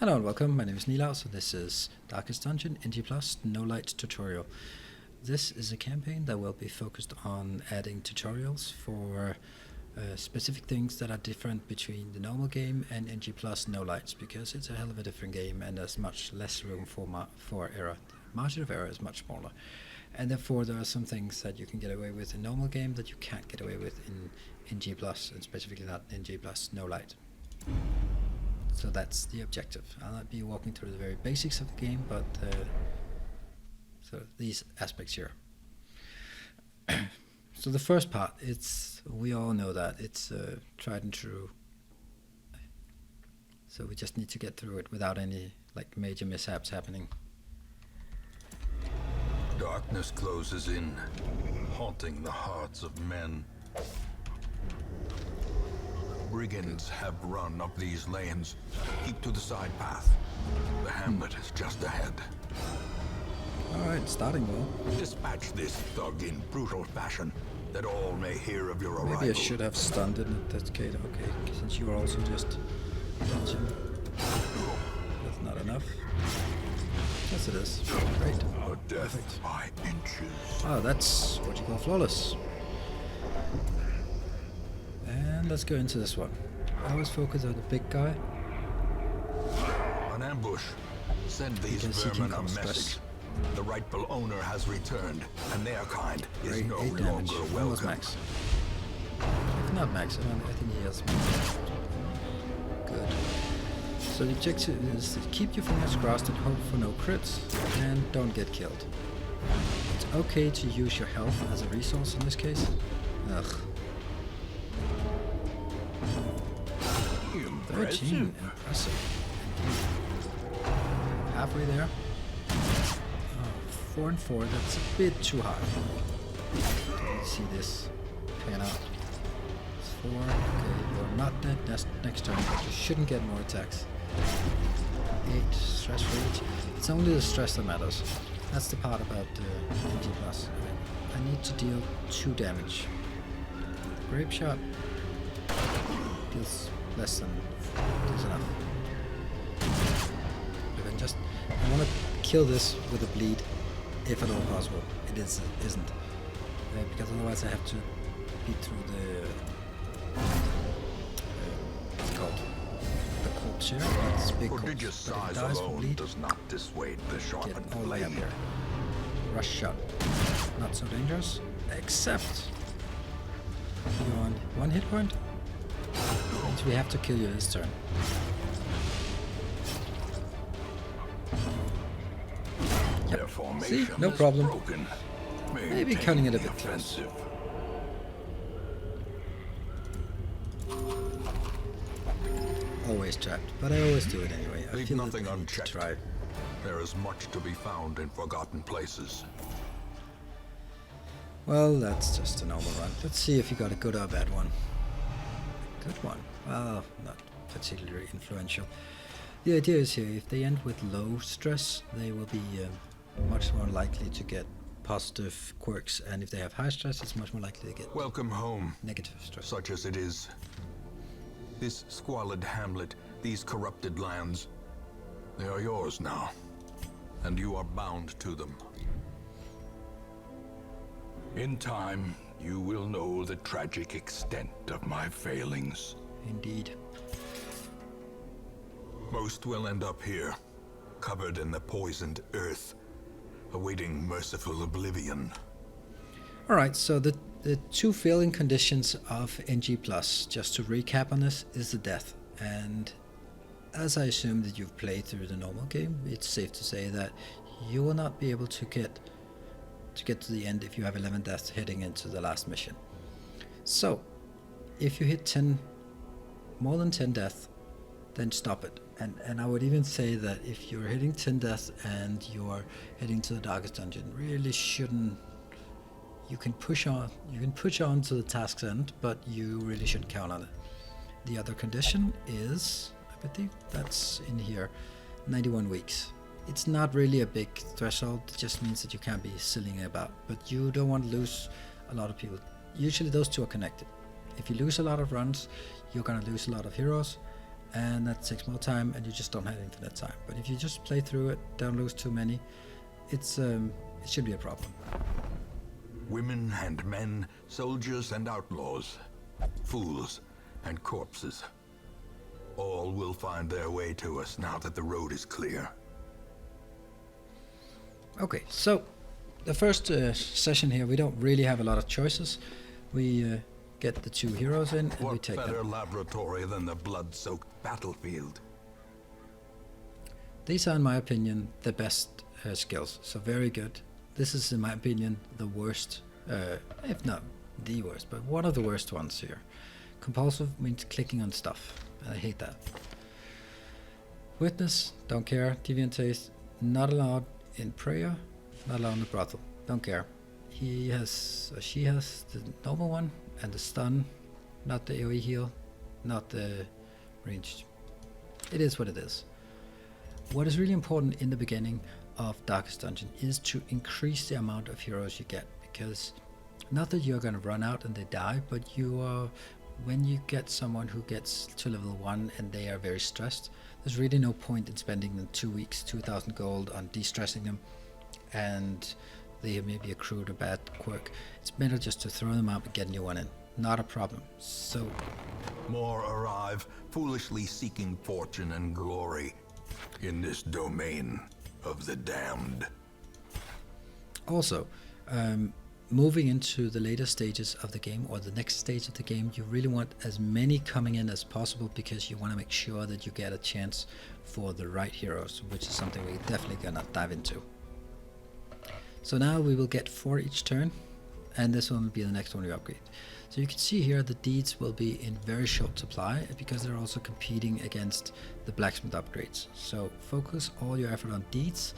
Hello and welcome, my name is Nilaus, so this is Darkest Dungeon, NG+, No Light tutorial. This is a campaign that will be focused on adding tutorials for specific things that are different between the normal game and NG+, No Lights, because it's a hell of a different game and there's much less room for error. The margin of error is much smaller, and therefore there are some things that you can get away with in normal game that you can't get away with in NG+, and specifically not NG+, No Light. So that's the objective. I'll not be walking through the very basics of the game, but so these aspects here. So the first part, we all know that it's tried and true. So we just need to get through it without any major mishaps happening. Darkness closes in, haunting the hearts of men. Brigands have run up these lanes. Keep to the side path. The hamlet is just ahead. Alright, starting well. Dispatch this thug in brutal fashion, that all may hear of your arrival. Maybe I should have stunned it in that case. Okay, since you were also just dodging. That's not enough. Yes, it is. Great. A death by inches. Oh, that's what you call flawless. And let's go into this one. I always focus on the big guy. An ambush. Send these vermin a message. The rightful owner has returned, and their kind is no longer welcome. Max. If not max, I think he has max. Good. So the objective is to keep your fingers crossed and hope for no crits, and don't get killed. It's okay to use your health as a resource in this case. Ugh. 13, impressive. Halfway there. Oh, 4 and 4, that's a bit too high. Didn't see this pan out. It's 4, okay, you're not dead next turn, but you shouldn't get more attacks. 8, stress rate. It's only the stress that matters. That's the part about NG+. I need to deal 2 damage. Grape shot deals less than enough. But I want to kill this with a bleed, if at all possible. It isn't, because otherwise I have to beat through the what's it called? The corpse here. It's big prodigious size alone does not dissuade the sharpened blade. Here. Rush shot, not so dangerous, except you're on 1 hit point. Means we have to kill you this turn. Yep. See, no problem. Maybe cutting it a bit close. Always trapped, but I always do it anyway. I Leave feel nothing that I need unchecked. To try. There is much to be found in forgotten places. Well, that's just a normal run. Let's see if you got a good or bad one. Good one. Well, not particularly influential. The idea is here, if they end with low stress, they will be much more likely to get positive quirks, and if they have high stress, it's much more likely to get welcome home, negative stress. Such as it is. This squalid hamlet, these corrupted lands, they are yours now, and you are bound to them. In time, you will know the tragic extent of my failings. Indeed. Most will end up here, covered in the poisoned earth, awaiting merciful oblivion. Alright, so the 2 failing conditions of NG+, just to recap on this, is the death. And as I assume that you've played through the normal game, it's safe to say that you will not be able to get to the end if you have 11 deaths heading into the last mission. So, if you hit more than 10 deaths, then stop it. And I would even say that if you're hitting 10 deaths and you're heading to the Darkest Dungeon, really shouldn't. You can push on to the task's end, but you really shouldn't count on it. The other condition is, I believe that's in here, 91 weeks. It's not really a big threshold, it just means that you can't be sillying about, but you don't want to lose a lot of people. Usually those 2 are connected. If you lose a lot of runs, you're going to lose a lot of heroes, and that takes more time, and you just don't have infinite time. But if you just play through it, don't lose too many, it should be a problem. Women and men, soldiers and outlaws, fools and corpses. All will find their way to us now that the road is clear. Okay, so the first session here, we don't really have a lot of choices. We get the 2 heroes in, and we take them. What better laboratory than the blood-soaked battlefield? These are, in my opinion, the best skills, so very good. This is, in my opinion, the worst, if not the worst, but one of the worst ones here. Compulsive means clicking on stuff, and I hate that. Witness, don't care. Deviant taste, not allowed in prayer, not allowed in the brothel, don't care. He has, or she has the normal one, and the stun, not the AoE heal, not the ranged. It is what it is. What is really important in the beginning of Darkest Dungeon is to increase the amount of heroes you get, because not that you're going to run out and they die, but you are, when you get someone who gets to level 1 and they are very stressed, there's really no point in spending them 2 weeks, 2,000 gold on de-stressing them, and they maybe accrued a bad quirk. It's better just to throw them out and get a new one in. Not a problem. So more arrive, foolishly seeking fortune and glory in this domain of the damned. Also, moving into the later stages of the game, or the next stage of the game, you really want as many coming in as possible, because you want to make sure that you get a chance for the right heroes, which is something we're definitely gonna dive into. So now we will get 4 each turn, and this one will be the next one we upgrade. So you can see here the deeds will be in very short supply, because they're also competing against the blacksmith upgrades. So focus all your effort on deeds.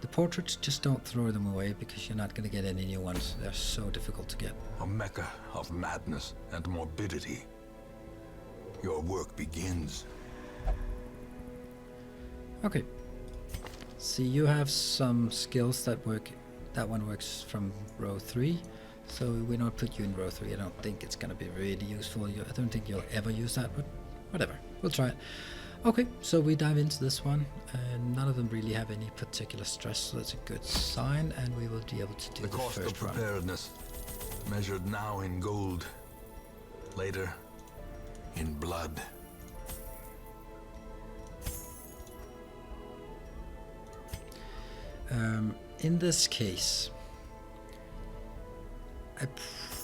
The portraits, just don't throw them away, because you're not going to get any new ones. They're so difficult to get. A mecca of madness and morbidity. Your work begins. Okay. See, you have some skills that work. That one works from row 3. So we don't put you in row 3. I don't think it's going to be really useful. I don't think you'll ever use that, but whatever. We'll try it. Okay, so we dive into this one, and none of them really have any particular stress, so that's a good sign, and we will be able to do the cost first of preparedness, measured now in gold, later in blood. In this case, I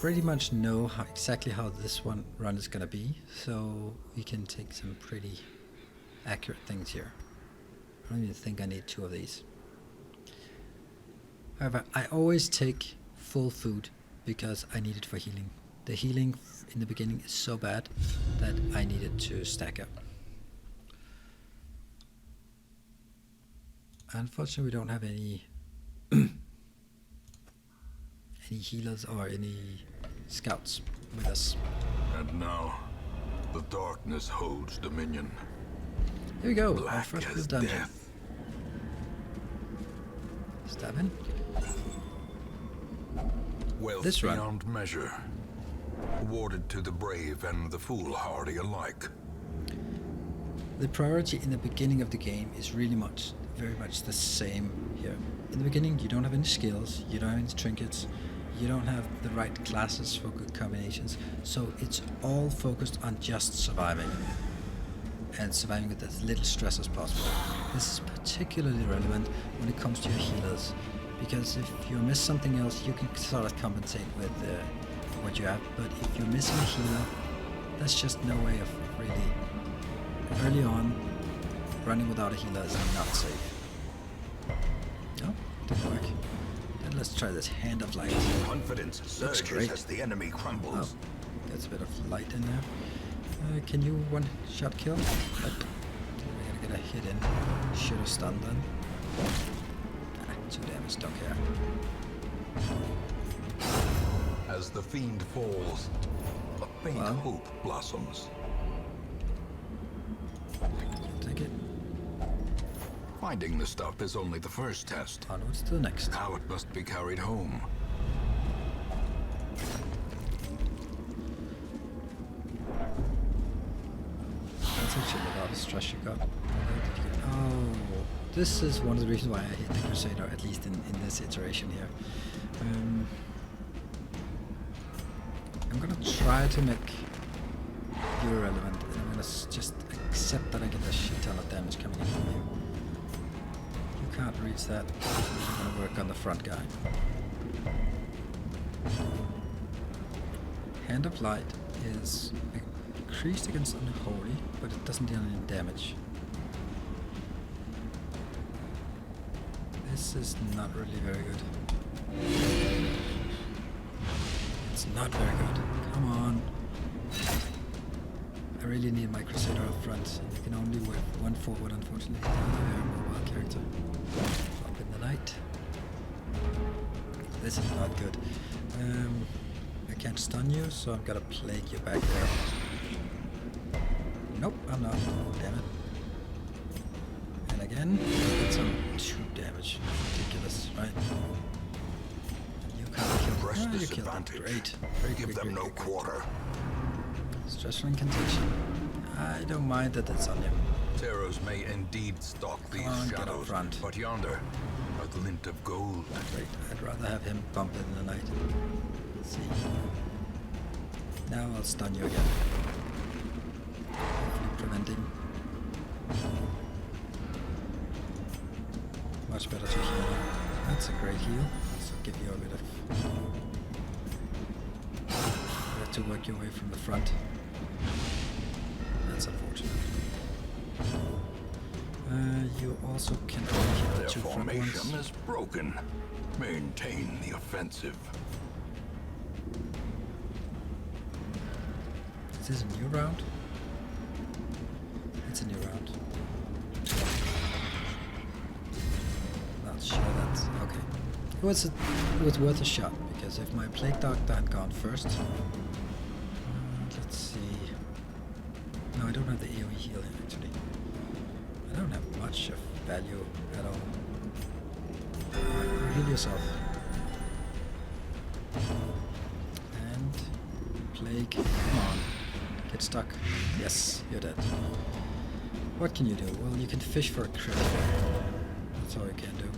pretty much know exactly how this one run is going to be, so we can take some pretty accurate things here. I don't even think I need 2 of these. However, I always take full food because I need it for healing. The healing in the beginning is so bad that I need it to stack up. Unfortunately, we don't have any any healers or any scouts with us. And now, the darkness holds dominion. Here we go, Black our first as blue dungeon. death. Stab in. Wealth This run. beyond measure, awarded to the brave and the foolhardy alike. The priority in the beginning of the game is really very much the same here. In the beginning, you don't have any skills, you don't have any trinkets, you don't have the right classes for good combinations, so it's all focused on just surviving, and surviving with as little stress as possible. This is particularly relevant when it comes to your healers, because if you miss something else, you can sort of compensate with what you have, but if you're missing a healer, that's just no way of really, early on, running without a healer is not safe. No, didn't work. Then let's try this Hand of Light. Confidence Looks surges great. as the enemy crumbles. Oh, there's a bit of light in there. Can you one-shot kill? Nope. We're gonna get a hit in. Should have stunned then. 2 damage, don't care. As the fiend falls, a faint Well. hope blossoms. Take it. Finding the stuff is only the first test. Onwards to the next. Now it must be carried home. That's stress you got. Oh, this is one of the reasons why I hate the Crusader, at least in this iteration here. I'm gonna try to make you irrelevant, and I'm gonna just accept that I get a shit ton of damage coming in from you. You can't reach that. I'm gonna work on the front guy. Hand of Light is increased against unholy, but it doesn't deal any damage. This is not really very good. It's not very good. Come on. I really need my Crusader up front. You can only work one forward, unfortunately. He's a very mobile character. Up in the night. This is not good. I can't stun you, so I'm gonna plague you back there. Nope, I'm not. Damn it. And again, that's some 2 damage. Ridiculous, right? You can't kill. Press You this killed them. advantage. Great. Give them no quarter. Stressful incantation. I don't mind that it's on him. Terrors may indeed stalk these on, get up shadows, front. but yonder, a glint of gold. Great. I'd rather have him bump in the night. Let's see. Now I'll stun you again. Hopefully preventing. Much better to heal. That's a great heal. So give you a bit of... You have to work your way from the front. That's unfortunate. You also can only hit Their 2 front ones. formation is broken. Maintain the offensive. Is this a new round? It's a new round. Not sure that's okay. It was worth a shot, because if my Plague Doctor had gone first, let's see. No, I don't have the AoE heal here actually. I don't have much of value at all. Heal yourself. And Plague, come on. Get stuck. Yes, you're dead. What can you do? Well, you can fish for a crit. That's all you can do.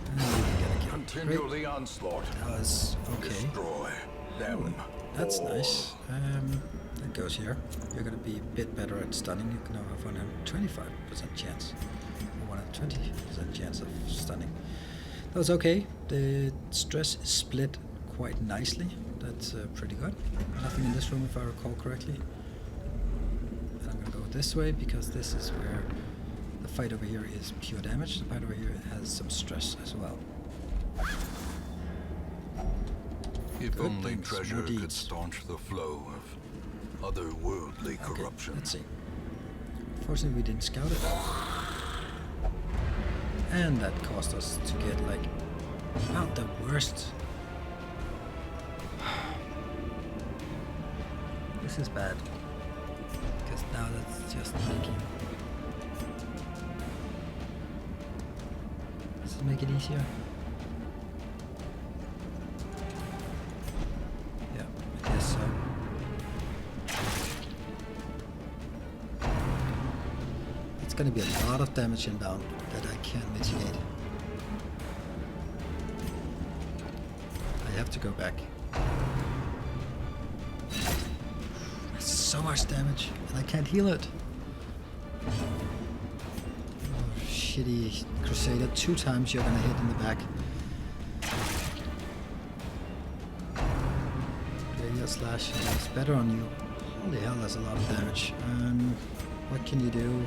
And you can get a kill. Continue the onslaught. That was okay. Destroy them. That's all. nice. That goes here. You're gonna be a bit better at stunning. You can now have 125% chance. Or 120% chance of stunning. That was okay. The stress is split quite nicely. That's pretty good. Nothing in this room if I recall correctly. And I'm gonna go this way because this is where the fight over here is pure damage. The fight over here has some stress as well. If Good only things, treasure more could deeds. staunch the flow of otherworldly corruption. Let's see. Fortunately, we didn't scout it. And that caused us to get, like, about the worst. This is bad. Because now that's just making... Does it make it easier? Yeah, I guess so. It's gonna be a lot of damage inbound that I can't mitigate. I have to go back. That's so much damage, and I can't heal it. Oh, shitty Crusader. 2 times you're gonna hit in the back. Radio slash is better on you. Holy hell, that's a lot of damage. What can you do?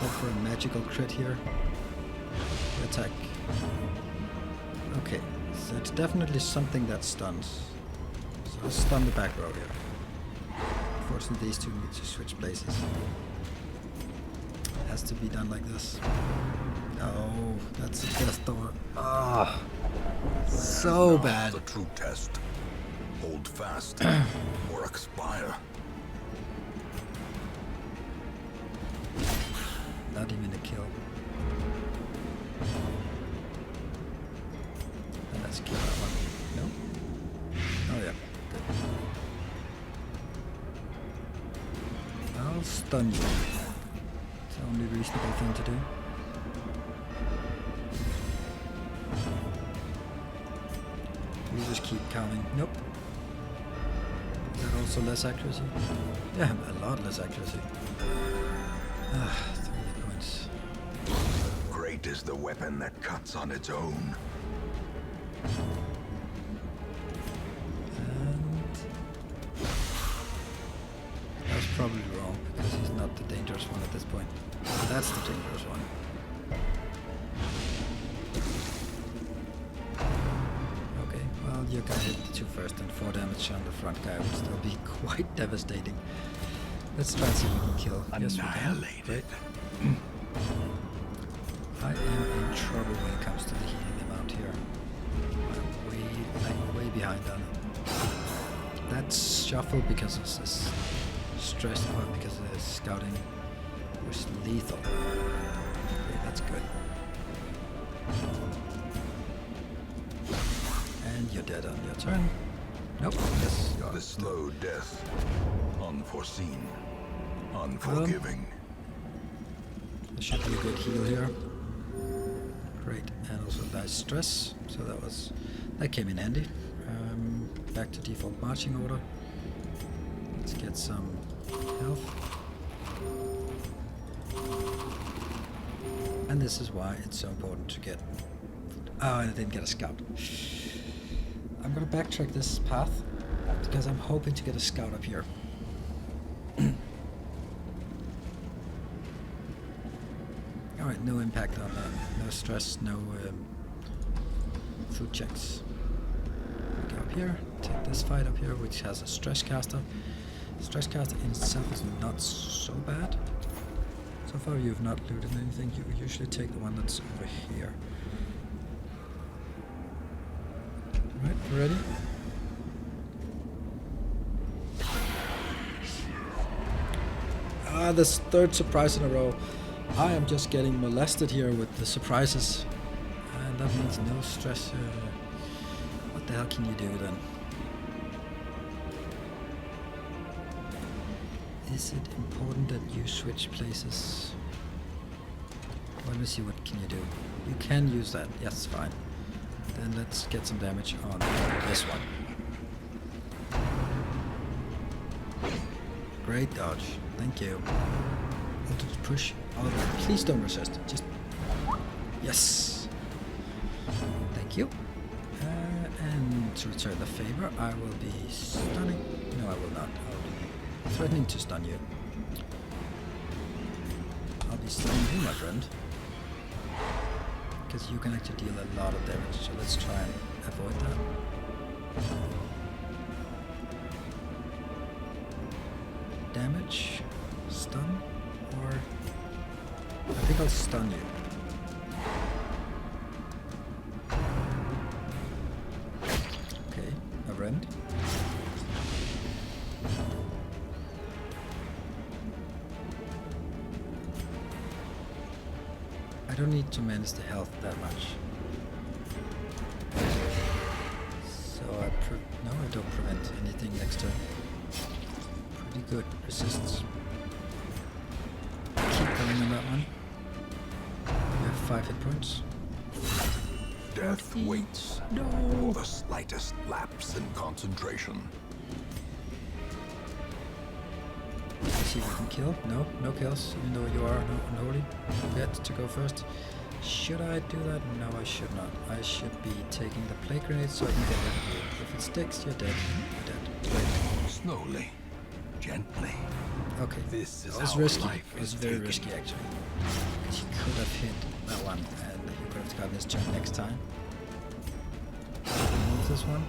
Hope for a magical crit here. Attack. Okay, so it's definitely something that stuns. So I'll stun the back row here. Unfortunately, these two need to switch places. It has to be done like this. Oh, that's a death door. Ah, so Now bad. The true test. Hold fast or expire. Not even a kill. And let's kill that one. No? Oh yeah. Good. I'll stun you. It's the only reasonable thing to do. You just keep counting. Nope. Is that also less accuracy? Yeah, a lot less accuracy. 3 points. Great is the weapon that cuts on its own. And that's probably wrong because he's not the dangerous one at this point. That's the dangerous one. Okay, well you're gonna hit the 2 first and 4 damage on the front guy would still be quite devastating. Let's try and see if we can kill. Yes, we can. Great. I am in trouble when it comes to the healing amount here. I'm way behind on it. That's shuffle because of this stress, or because of the scouting was lethal. Okay, that's good. And you're dead on your turn. Nope. Yes. The slow death. Unforeseen. Unforgiving. There should be a good heal here. Great, and also nice stress. So that came in handy. Back to default marching order. Let's get some health. And this is why it's so important to get. Oh, and I didn't get a scout. I'm gonna backtrack this path because I'm hoping to get a scout up here. Alright, no impact on no stress, no food checks. Go up here, take this fight up here, which has a stress caster. Stress caster in itself is not so bad. So far you've not looted anything, you usually take the one that's over here. Right, ready? Ah, this 3rd surprise in a row. I am just getting molested here with the surprises. And that means no stress. What the hell can you do then? Is it important that you switch places? Let me see, what can you do? You can use that. Yes, fine. Then let's get some damage on this one. Great dodge. Thank you. Just push. Oh, please don't resist. Just... Yes! Thank you. And to return the favor, I will be stunning. No, I will not. I'll be threatening to stun you. I'll be stunning you, my friend. Because you can actually deal a lot of damage, so let's try and avoid that. Damage, stun, or I think I'll stun you. Okay, a rend. I don't need to manage the health that much. So no, I don't prevent anything next turn. Pretty good resists. Keep going on that one. You have 5 hit points. Death waits No. for the slightest lapse in concentration. Let's see if we can kill. No, no kills, even though you are unholy. Forget to go first. Should I do that? No, I should not. I should be taking the plague grenade so I can get rid of you. If it sticks, you're dead. You're dead. Great. Slowly, gently. Okay, This is that was how risky. life It was is very taken. risky actually. Because you could have hit that one and you could have gotten his turn next time. Remove this one.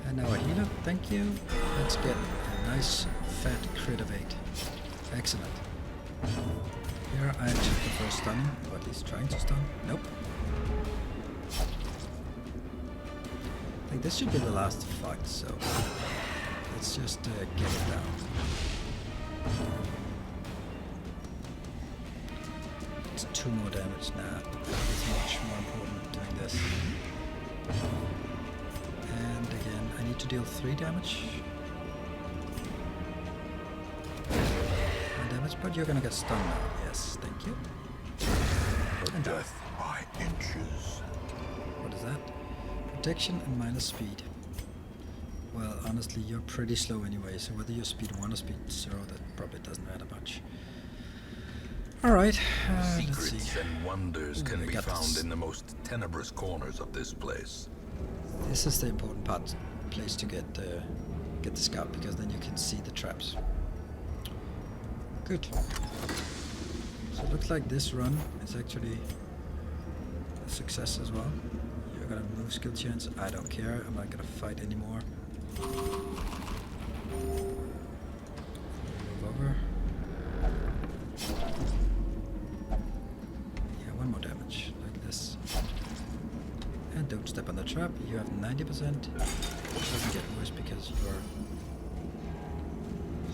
And now a healer, thank you. Let's get a nice fat crit of 8. Excellent. Here I actually prefer stunning, or at least trying to stun. Nope. I think this should be the last fight, so let's just get it down. It's 2 more damage now. It's much more important doing this. And again, I need to deal 3 damage. But you're gonna get stunned now. Yes, thank you. And Death by inches. what is that? Protection and minus speed. Well, honestly, you're pretty slow anyway, so whether you're speed 1 or speed 0, that probably doesn't matter much. Alright, let's see. Secrets and wonders Ooh, can I be got found this. in the most tenebrous corners of this place. This is the important place to get the scout, because then you can see the traps. Good. So it looks like this run is actually a success as well. You're gonna move skill chance. I don't care. I'm not gonna fight anymore. Move over. Yeah, 1 more damage, like this. And don't step on the trap. You have 90%. It doesn't get worse because you're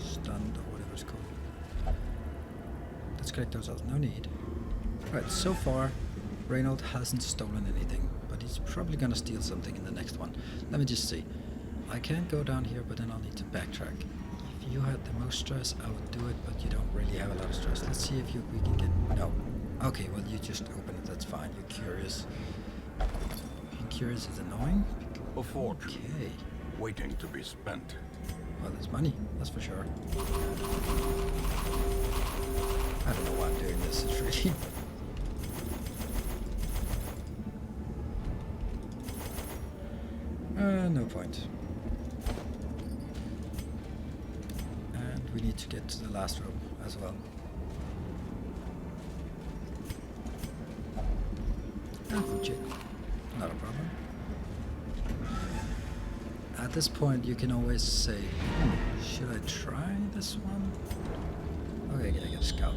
stunned or whatever it's called. Let's collect ourselves. No need. Right, so far, Reynold hasn't stolen anything, but he's probably gonna steal something in the next one. Let me just see. I can't go down here, but then I'll need to backtrack. If you had the most stress, I would do it, but you don't really have a lot of stress. Let's see if we can get... No. Okay, well, you just open it. That's fine. You're curious. Being curious is annoying. A fortune Okay. waiting to be spent. Well, there's money. That's for sure. I don't know why I'm doing this. It's really... no point. And we need to get to the last room as well. Food check. Not a problem. At this point, you can always say, should I try this one? Okay, I get a scout.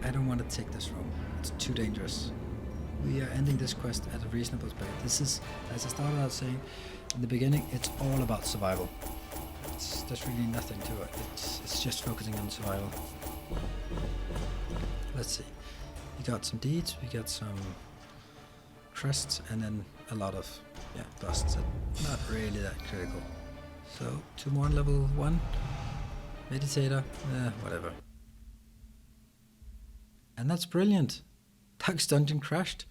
I don't want to take this room. It's too dangerous. We are ending this quest at a reasonable speed. This is, as I started out saying in the beginning, it's all about survival. There's really nothing to it. It's just focusing on survival. Let's see. We got some deeds, we got some crests, and then a lot of busts. Not really that critical. So 2 more on level 1. Meditator, whatever. And that's brilliant. Doug's dungeon crashed.